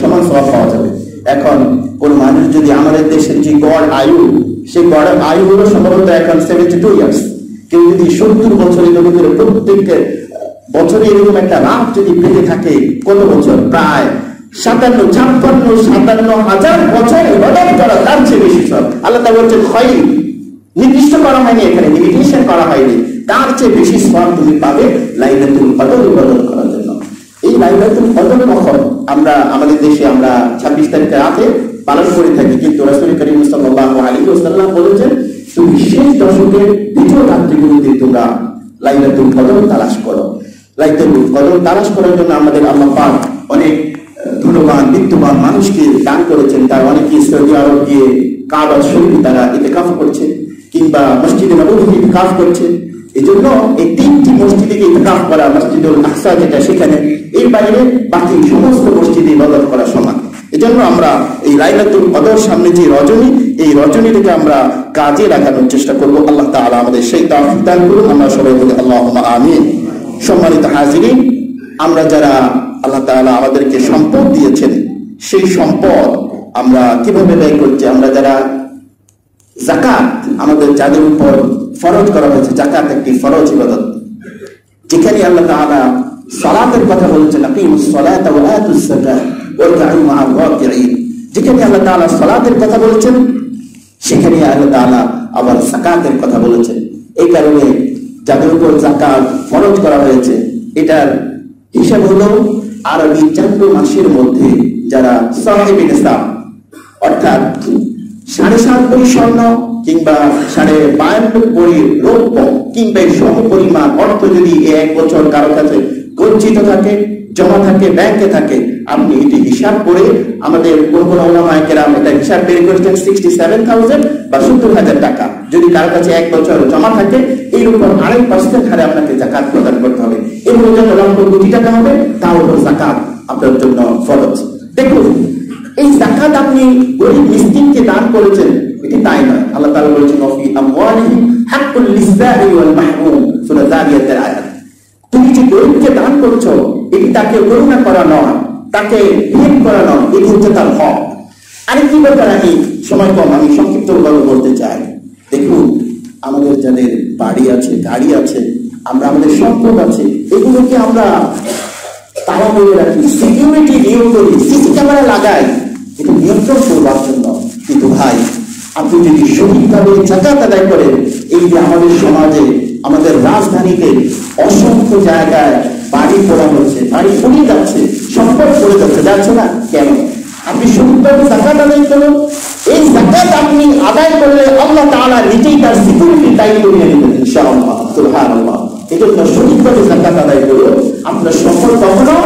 Speaker 1: সমান সওয়াব পাওয়া যাবে। এখন কোন মানুষ যদি আমাদের দেশের যে গড় আয়ু, সেই গড় আয়ু হলো সম্ভবত এখন 72 ইয়ার্স, কেউ যদি 70 বছর এরকম করে প্রত্যেক বছরে এরকম একটা রাত যদি পেতে থাকে, কত বছর? প্রায় 57,000 বছর ইবাদত করা, তার চেয়ে বেশি সব আল্লাহ তাআলা বলছেন খয়র, নির্দিষ্ট করা হয়নি, এখানে লিমিটেশন করা হয়নি, তার চেয়ে বেশি সওয়াব তুমি পাবে লাইলাতুল কদর ইবাদত করার জন্য। এই লাইলাতুল কদর কখন আমরা আমাদের দেশে আমরা 26 তারিখে রাতে পালন করে থাকি, কিন্তু রাসূল করিম সাল্লাল্লাহু আলাইহি ওয়াসাল্লাম বলেছেন তুমি শেষ দশকের দ্বিতীয় রাত্রিগুলোতে তোমরা লাইলাতুল কদর তালাশ করো। লাইলাতুল কদর তালাশ করার জন্য আমাদের আল্লাহ পাক অনেক ধনবান বিত্তবান মানুষকে দান করেছেন। তার অনেকে সৌদি আরব গিয়ে কাবা শরীফে তারা ইতিকাফ করছে, কিংবা মসজিদে নববীতে ইতিকাফ করছে। এই জন্য এই 3টি মসজিদে ইতিকাফ করা, মসজিদুল আকসা যেটা সেখানে, এর বাইরে বাকি সমস্ত মসজিদে ইবাদত করা সমান। এজন্য আমরা এই লাইলাতুল কদর সামনে যে রজনী, এই রজনীটাকে আমরা কাজে লাগানোর চেষ্টা করব। আল্লাহ তাআলা আমাদের সেই তৌফিক দান করুন। আমরা সবাই বলি আল্লাহুম্মা আমিন। সম্মানিত হাজিরিন, আমরা যারা আল্লাহ তাআলা আমাদেরকে সম্পদ দিয়েছেন, সেই সম্পদ আমরা কিভাবে ব্যয় করছি? আমরা যারা যাকাত আমাদের যাদের উপর ফরজ করা হয়েছে, যাকাত একটি ফরজ ইবাদত, যেখানে আল্লাহ তাআলা সালাতের কথা বলেছেন, আকিমুস সালাতা ওয়া আতুস যাকাত ওয়ারকাউ মা'আর রাকিঈন, যেখানে আল্লাহ তাআলা সালাতের কথা বলেছেন, সেখানে আল্লাহ তাআলা আবার যাকাতের কথা বলেছেন। এই কারণে যাদের উপর যাকাত ফরজ করা হয়েছে, এটার হিসাব হলো আরবি চন্দ্র মাসের মধ্যে যারা সাহিবে নিসাব, অর্থাৎ 7.5 ভরি স্বর্ণ কিংবা 52 ভরি রৌপ্য কিংবা সম পরিমাণ অর্থ যদি এক বছর কারো কাছে গচ্ছিত থাকে, জমা থাকে, ব্যাংকে থাকে, আপনি এটি হিসাব করে, আমাদের কোন কোন উলামায়ে কেরাম এটা হিসাব বের করেছেন 67,000 বা 70,000 টাকা যদি কারো কাছে এক বছর জমা থাকে, এর উপর 8% হারে আপনাকে যাকাত প্রদান করতে হবে। এর মধ্যে যত লক্ষ কোটি টাকা হবে তার উপর যাকাত আপনার জন্য ফরজ। দেখুন, এই যাকাত আপনি গরীব মিসকিনকে দান করেছেন, এটি তাই নয়। আল্লাহ তাআলা বলেছেন ফি আমওয়ালিহিম হাক্কুল লিসসাইল ওয়াল মাহরুম, সূরা যারিয়াতের আয়াত। তুমি যে গরীবকে দান করছো, এটি তাকে করুণা করা নয়, তাকে হেল্প করা নয়, এটি হচ্ছে তার হক। আরেকটি ব্যাপার আমি সময় কম, আমি সংক্ষিপ্তভাবে বলতে চাই। দেখুন, আমাদের যাদের বাড়ি আছে, গাড়ি আছে, আমরা আমাদের সম্পদ আছে, এগুলোকে আমরা তালা করে রাখি, সিকিউরিটি নিয়োগ করি, সিসি ক্যামেরা লাগাই, এটা নিয়ন্ত্রণ করবার জন্য। কিন্তু ভাই, আপনি যদি সঠিকভাবে যাকাত আদায় করেন, এই যে আমাদের সমাজে, আমাদের রাজধানীতে অসংখ্য জায়গায় বাড়ি পড়া হচ্ছে, বাড়ি পড়ে যাচ্ছে, সম্পদ পড়ে যাচ্ছে না কেন? আপনি সঠিকভাবে যাকাত আদায় করুন। এই যাকাত আপনি আদায় করলে আল্লাহ তাআলা নিজেই তার সিকিউরিটি দায়িত্ব নিয়ে নেবেন ইনশাআল্লাহ। সুবহানাল্লাহ। এজন্য সঠিকভাবে যাকাত আদায় করুন। আপনার সম্পদ কখনো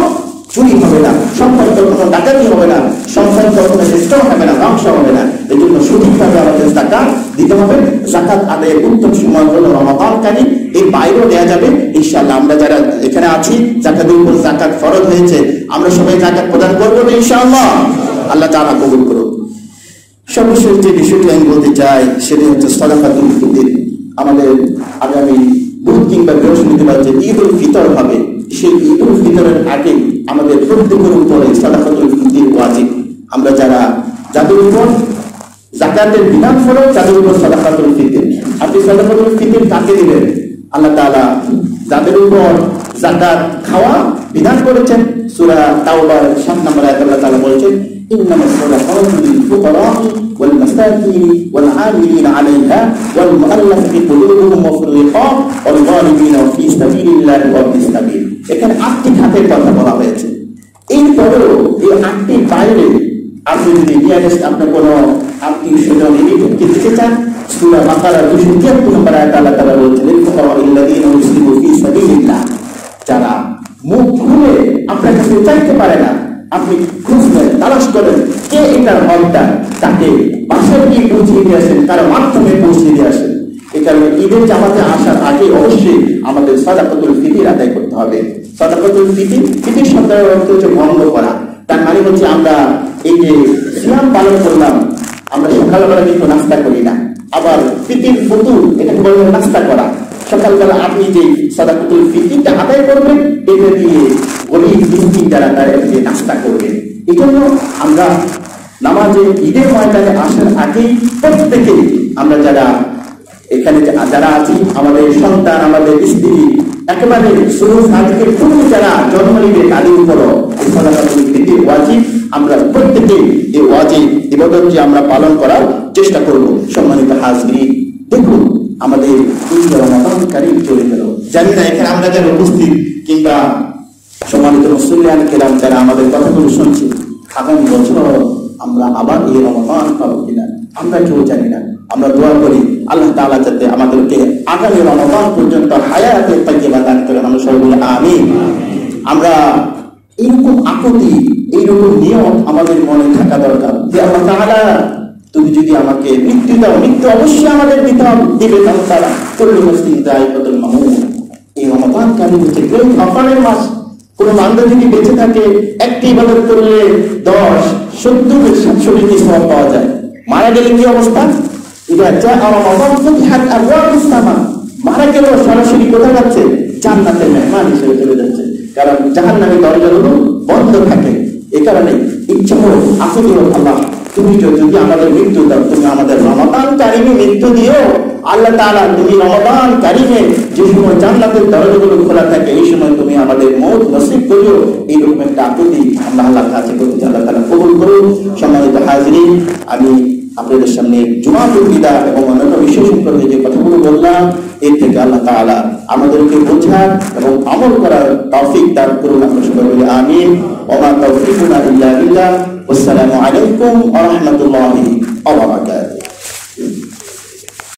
Speaker 1: চুরি হবে না, সম্পদ কখনো ডাকাতি হবে না, সম্পদ কখনো নষ্ট হবে না, ধ্বংস হবে না। এই জন্য সঠিকভাবে আমাদের যাকাত দিতে হবে। যাকাত আদায়ের উত্তম সময় হলো রমাদানকালীন, এর বাইরেও দেওয়া যাবে ইনশাআল্লাহ। আমরা যারা এখানে আছি, যাকাতের উপর যাকাত ফরজ হয়েছে, আমরা সবাই যাকাত প্রদান করবো ইনশাআল্লাহ। আল্লাহ তাআলা কবুল করুন। সর্বশেষ যে বিষয়টি আমি বলতে চাই, সেটি হচ্ছে সাদাকাতুল ফিতর। আমাদের আগামী বুধ কিংবা বৃহস্পতিবার যে ঈদ উল ফিতর হবে, সেই ঈদ উল ফিতরের আগে আমাদের প্রত্যেকের উপরে সাদাকাতুল ফিতর ওয়াজিব। আমরা যাদের উপর যাকাতের বিধান ফরজ, তাদের উপর সাদাকাতুল ফিতর। আপনি সাদাকাতুল ফিতর কাকে দিবেন? আল্লাহ তাআলা যাদের উপর যাকাত খাওয়া বিধান করেছেন, সূরা তাওবার 7 নম্বর আয়াতে আল্লাহ তাআলা বলেছেন, ইন্নামাস সাদাকাতু লিল ফুকারা'i ওয়াল মাসাকিনি ওয়াল 'আমিলিনা 'আলাইহা ওয়াল মুআল্লাফাতি কুলুবুহুম ওয়া ফির রিকাব ওয়াল গালিবিনা ফি সাবিলিল্লাহি ওয়া ফিস সাবিল। এখানে 8টি খাতের কথা বলা হয়েছে। এরপরেও এই 8টির বাইরে আপনি যদি নিয়ারেস্ট আপনার কোনো আত্মীয় স্বজন এদিকে দিতে চান, সূরা বাকারা 273 নম্বর আয়াতে আল্লাহ তাআলা বলেছেন, ফুকারা'আল্লাযীনা ইউসলিমু ফি সাবিলিল্লাহ, যারা মুখ খুলে আপনার কাছে চাইতে পারে না, আপনি খুঁজবেন, তালাশ করেন কে এটার হকটা, তাকে বাসায় গিয়ে পৌঁছে দিয়ে আসেন, তার মাধ্যমে পৌঁছে দিয়ে আসেন। এই কারণে ঈদের জামাতে আসার আগে অবশ্যই আমাদের সাদাকাতুল ফিতর আদায় করতে হবে। সাদাকাতুল ফিতর শব্দের অর্থ হচ্ছে বন্ধ করা। তার মানে হচ্ছে আমরা এই যে সিয়াম পালন করলাম, আমরা সকালবেলা কিন্তু নাস্তা করি না, আবার ফিতির ফুতুর এটাকে বলে নাস্তা করা। সকালবেলা আপনি যে সাদাকাতুল ফিতরটা আদায় করবেন, এটা দিয়ে গরিব মিসকিন যারা তারা দিয়ে নাস্তা করবেন। এই জন্য আমরা নামাজে ঈদের ময়দানে আসার আগেই প্রত্যেকেই আমরা যারা এখানে যারা আছি, আমাদের সন্তান, আমাদের স্ত্রী, একেবারে শুরু থেকে পুরো যারা জন্ম নিবে তাদের উপরও এই সাদাকাতুল ফিতর ওয়াজিব। আমরা প্রত্যেকেই এই ওয়াজিব ইবাদতটি আমরা পালন করার চেষ্টা করব। সম্মানিত হাজরিন, দেখুন আমাদের এই রমাদান কারীম চলে গেল, জানি না এখানে আমরা যারা উপস্থিত কিংবা সম্মানিত মুসলিয়ান কেরাম যারা আমাদের কথাগুলো শুনছি, আগামী বছর আমরা আবার এই রমাদান পাবো কিনা আমরা কেউ জানি না। আমরা দোয়া করি আল্লাহ তাআলা যাতে আমাদেরকে আগামী রমাদান পর্যন্ত হায়াতে তাইয়্যিবা দান করেন, আমরা সবাই বলি আমিন। আমরা এইরকম আকুতি, এইরকম নিয়ম আমাদের মনে থাকা দরকার যে আল্লাহ তাআলা তুমি যদি আমাকে মৃত্যু দাও, মৃত্যু অবশ্যই আমাদের দিবে, তারা কুল্লু নাফসিন যায়িকাতুল মাউত। এই রমাদান কারীম হচ্ছে গ্রেট অফারের মাস। কোন বান্দা যদি বেঁচে থাকে একটি ইবাদত করলে 10, 70, 70 সওয়াব পাওয়া যায়। মারা গেলে কি অবস্থা? মারা গেল সরাসরি কোথায় যাচ্ছে? জান্নাতের মেহমান হিসেবে চলে যাচ্ছে, কারণ জাহান্নামের দরজাগুলো বন্ধ থাকে। এই কারণে ইচ্ছা হোক, আসলে হোক, আল্লাহ তুমি যদি আমাদের মৃত্যু দাও, তুমি আমাদের রমাদান কারীমে মৃত্যু দিও। আল্লাহ তাআলা তুমি রমাদান কারীমে যে সময় জান্নাতের দরজাগুলো খোলা থাকে, এই সময় তুমি আমাদের মওত নসিব করিও। এইরকম একটা আকুতি আমরা আল্লাহর কাছে করতে, আল্লাহ তাআলা কবুল করুন। সম্মানিত হাজরিন, আমি আপনাদের সামনে জুমাতুল বিদা এবং অন্যান্য বিষয় সম্পর্কে যে কথাগুলো বললাম, এর থেকে আল্লাহ তাআলা আমাদেরকে বোঝার এবং আমল করার তৌফিক দান করুন। আমরা সবাই বলি আমিন। ওয়া মা তাওফীকুনা ইল্লা বিল্লাহ। আসসালামু আলাইকুম ওয়া রাহমাতুল্লাহি ওয়া বারাকাতুহু।